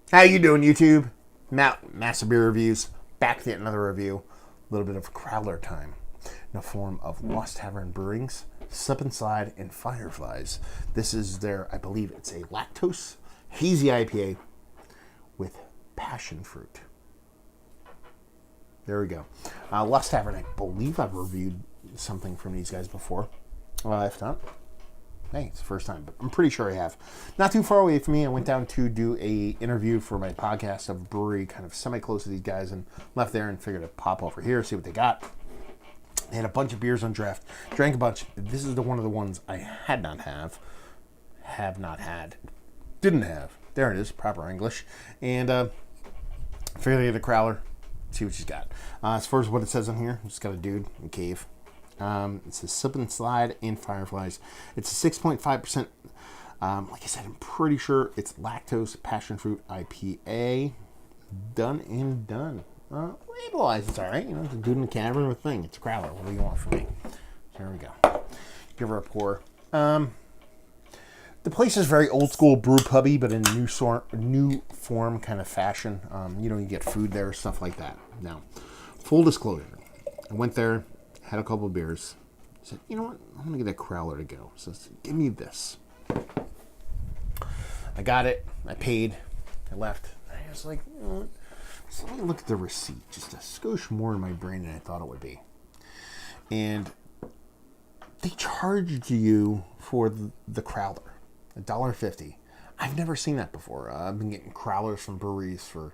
How you doing, YouTube? Massive beer reviews. Back to another review. A little bit of Crowler time in the form of Lost Tavern Brewing's Slip and Slide and Fireflies. This is their, I believe it's a Lactose hazy IPA with Passionfruit. There we go. Lost Tavern, I believe I've reviewed something from these guys before. If not, hey, it's the first time, but I'm pretty sure I have. Not too far away from me. I went down to do a interview for my podcast of a brewery kind of semi-close to these guys and left there and figured I'd pop over here, see what they got. They had a bunch of beers on draft. Drank a bunch. This is one of the ones I have not had. Didn't have. There it is, proper English. And figured I get a Crowler, see what she's got. As far as what it says on here, just got a dude in a cave. It says Slip and Slide and Fireflies. It's a 6.5%. Like I said, I'm pretty sure it's Lactose Passionfruit IPA. Done and done. Label-wise, it's alright. You know, it's a dude in the cavern with a thing. It's a Crowler. What do you want from me? So here we go. Give her a pour. The place is very old school brew pubby, but in a new form kind of fashion. You get food there, stuff like that. Now, full disclosure, I went there, had a couple of beers, said, you know what, I'm going to get a Crowler to go. So give me this. I got it, I paid, I left. I was like, you know what? So let me look at the receipt. Just a skosh more in my brain than I thought it would be. And they charged you for the Crowler, $1.50. I've never seen that before. I've been getting Crowlers from breweries for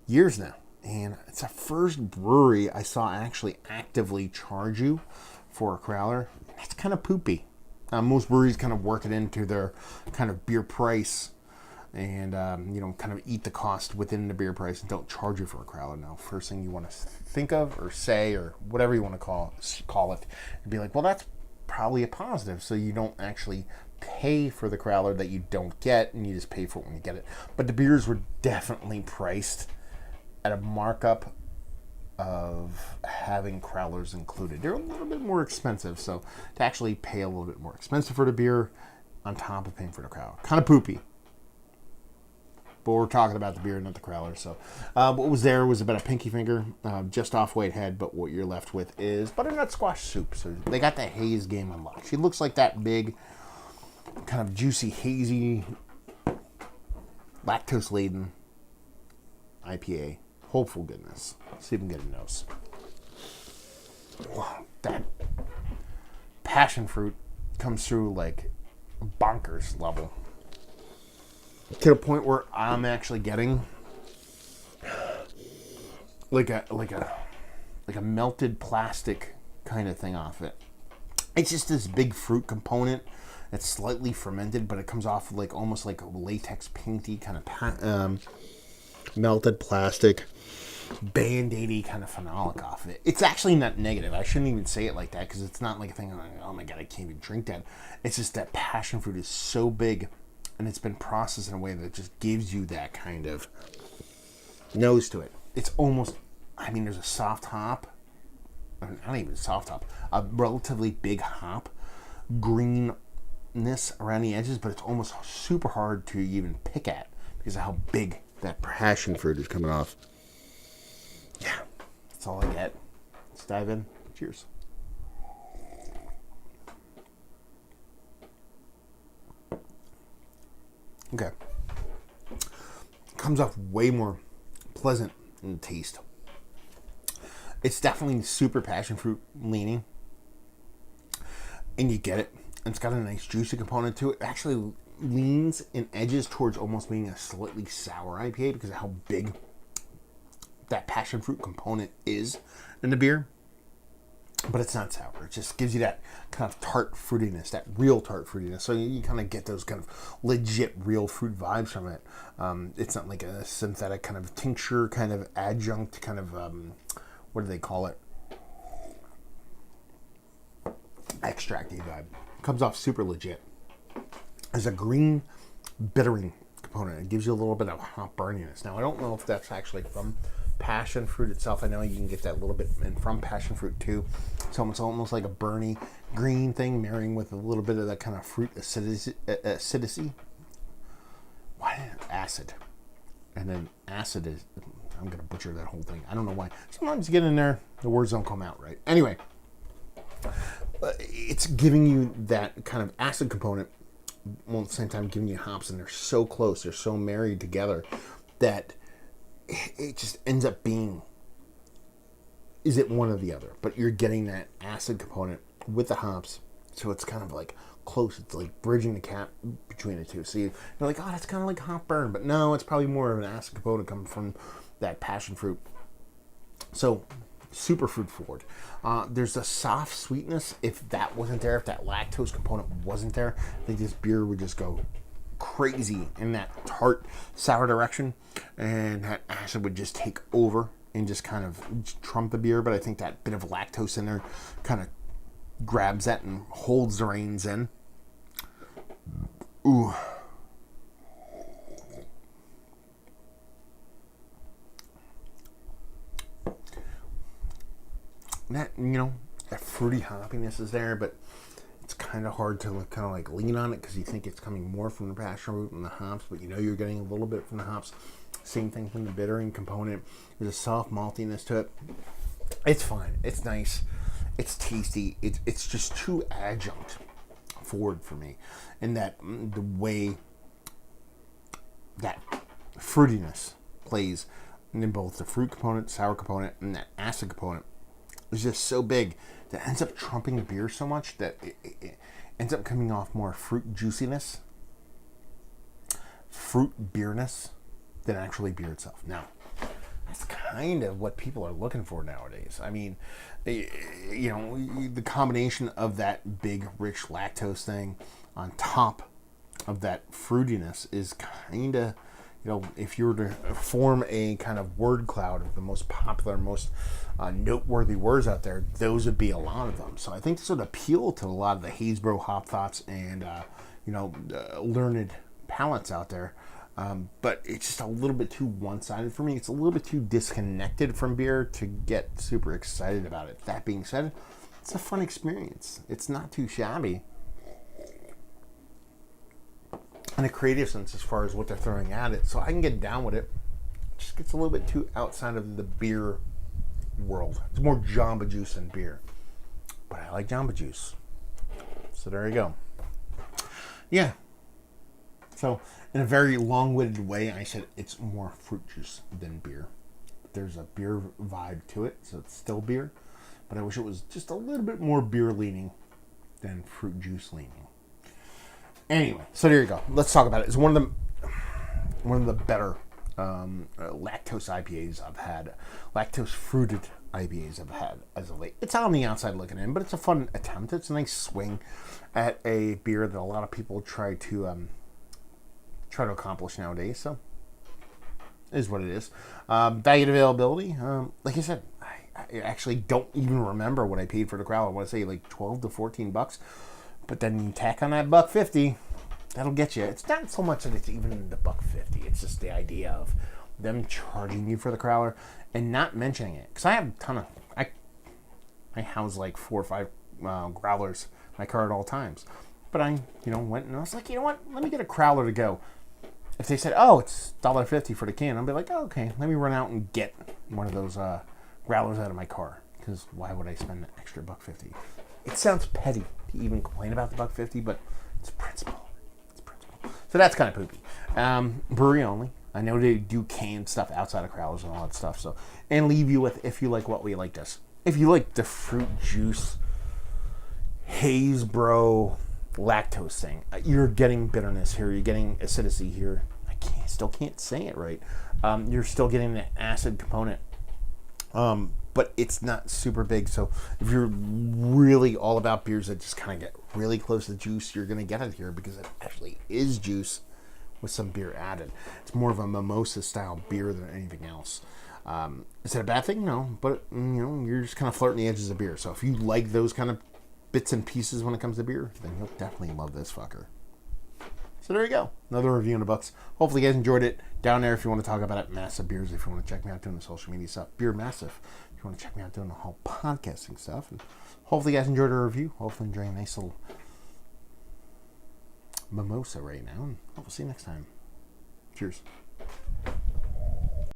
years now. And it's the first brewery I saw actually actively charge you for a Crowler. That's kind of poopy. Most breweries kind of work it into their kind of beer price and, kind of eat the cost within the beer price and don't charge you for a Crowler. Now, first thing you want to think of or say or whatever you want to call it, and be like, well, that's probably a positive. So you don't actually pay for the Crowler that you don't get and you just pay for it when you get it. But the beers were definitely priced at a markup of having Crowlers included. They're a little bit more expensive, so to actually pay a little bit more expensive for the beer on top of paying for the Crowler. Kind of poopy. But we're talking about the beer, not the Crowler. So what was there was about a pinky finger, just off White Head, but what you're left with is butternut squash soup. So they got the haze game unlocked. She looks like that big, kind of juicy, hazy, lactose-laden IPA. Hopeful goodness. See if we can get a nose. Wow, that passion fruit comes through like bonkers level. To the point where I'm actually getting like a melted plastic kind of thing off it. It's just this big fruit component that's slightly fermented, but it comes off like almost like a latex painty kind of melted plastic band-aidy kind of phenolic off it. It's actually not negative. I shouldn't even say it like that because it's not like a thing like, oh my god, I can't even drink that. It's just that passion fruit is so big and it's been processed in a way that just gives you that kind of nose to it. It's almost, there's a soft hop, not even a soft hop, a relatively big hop, greenness around the edges, but it's almost super hard to even pick at because of how big that passion fruit is coming off. Yeah, that's all I get. Let's dive in. Cheers. Okay. Comes off way more pleasant in the taste. It's definitely super passion fruit leaning. And you get it. It's got a nice juicy component to it. It actually leans and edges towards almost being a slightly sour IPA because of how big that passion fruit component is in the beer. But it's not sour. It just gives you that kind of tart fruitiness, that real tart fruitiness. So you kind of get those kind of legit real fruit vibes from it. It's not like a synthetic kind of tincture, kind of adjunct, kind of, what do they call it? Extracty vibe. Comes off super legit. There's a green bittering component. It gives you a little bit of hop burniness. Now, I don't know if that's actually from passion fruit itself. I know you can get that a little bit and from passion fruit too. So it's almost like a burny green thing marrying with a little bit of that kind of fruit acidity. Why acid? and then acid is, I'm going to butcher that whole thing. I don't know why. Sometimes you get in there, the words don't come out right. Anyway, it's giving you that kind of acid component, while at the same time giving you hops, and they're so close, they're so married together that it just ends up being, is it one or the other? But you're getting that acid component with the hops, so it's kind of like close. It's like bridging the gap between the two. So you're like, oh, that's kind of like hop burn, but no, it's probably more of an acid component coming from that passion fruit. So super fruit forward. There's a soft sweetness. If that wasn't there, if that lactose component wasn't there, I think this beer would just go crazy in that tart sour direction, and that acid would just take over and just kind of trump the beer. But I think that bit of lactose in there kind of grabs that and holds the reins in. Ooh. That, that fruity hoppiness is there, but it's kind of hard to kind of like lean on it because you think it's coming more from the passion fruit and the hops, but you're getting a little bit from the hops. Same thing from the bittering component. There's a soft maltiness to it. It's fine. It's nice. It's tasty. It's just too adjunct forward for me. And that the way that fruitiness plays in both the fruit component, sour component, and that acid component is just so big that ends up trumping the beer so much that it ends up coming off more fruit juiciness, fruit beerness, than actually beer itself. Now, that's kind of what people are looking for nowadays. I mean, the combination of that big, rich lactose thing on top of that fruitiness is kind of, if you were to form a kind of word cloud of the most popular, most noteworthy words out there, those would be a lot of them. So I think this would appeal to a lot of the Haysbro hop thoughts and, learned palates out there. But it's just a little bit too one-sided for me. It's a little bit too disconnected from beer to get super excited about it. That being said, it's a fun experience. It's not too shabby. In a creative sense as far as what they're throwing at it. So I can get down with it. It just gets a little bit too outside of the beer world. It's more Jamba Juice than beer. But I like Jamba Juice. So there you go. Yeah. So in a very long-winded way, I said it's more fruit juice than beer. There's a beer vibe to it, so it's still beer. But I wish it was just a little bit more beer-leaning than fruit juice-leaning. Anyway, so there you go. Let's talk about it. It's one of the better lactose IPAs I've had. Lactose-fruited IPAs I've had as of late. It's on the outside looking in, but it's a fun attempt. It's a nice swing at a beer that a lot of people try to accomplish nowadays. So it is what it is. Value availability. Like I said, I actually don't even remember what I paid for the Crowler. I want to say like $12 to $14. But then you tack on that $1.50, that'll get you. It's not so much that it's even the $1.50. It's just the idea of them charging you for the Crowler and not mentioning it. Because I have a ton of, I house like 4 or 5 growlers in my car at all times. But I, went and I was like, you know what? Let me get a Crowler to go. If they said, oh, it's $1.50 for the can, I'll be like, oh, okay. Let me run out and get one of those growlers out of my car. Because why would I spend an extra $1.50? It sounds petty to even complain about the $1.50, but it's principle. It's principle. So that's kind of poopy. Brewery only. I know they do canned stuff outside of Crowlers and all that stuff. So, and leave you with, if you like what we like this. If you like the fruit juice, Haysbro, lactose thing, you're getting bitterness here. You're getting acidity here. Still can't say it right. You're still getting the acid component. But it's not super big. So if you're really all about beers that just kind of get really close to juice, you're going to get it here because it actually is juice with some beer added. It's more of a mimosa style beer than anything else. Is it a bad thing? No, but you're just kind of flirting the edges of beer. So if you like those kind of bits and pieces when it comes to beer, then you'll definitely love this fucker. So there you go. Another review in the books. Hopefully you guys enjoyed it. Down there if you want to talk about it. Massive Beers if you want to check me out doing the social media stuff. Beer Massive if you want to check me out doing the whole podcasting stuff. And hopefully you guys enjoyed our review. Hopefully enjoying a nice little mimosa right now. And we'll see you next time. Cheers.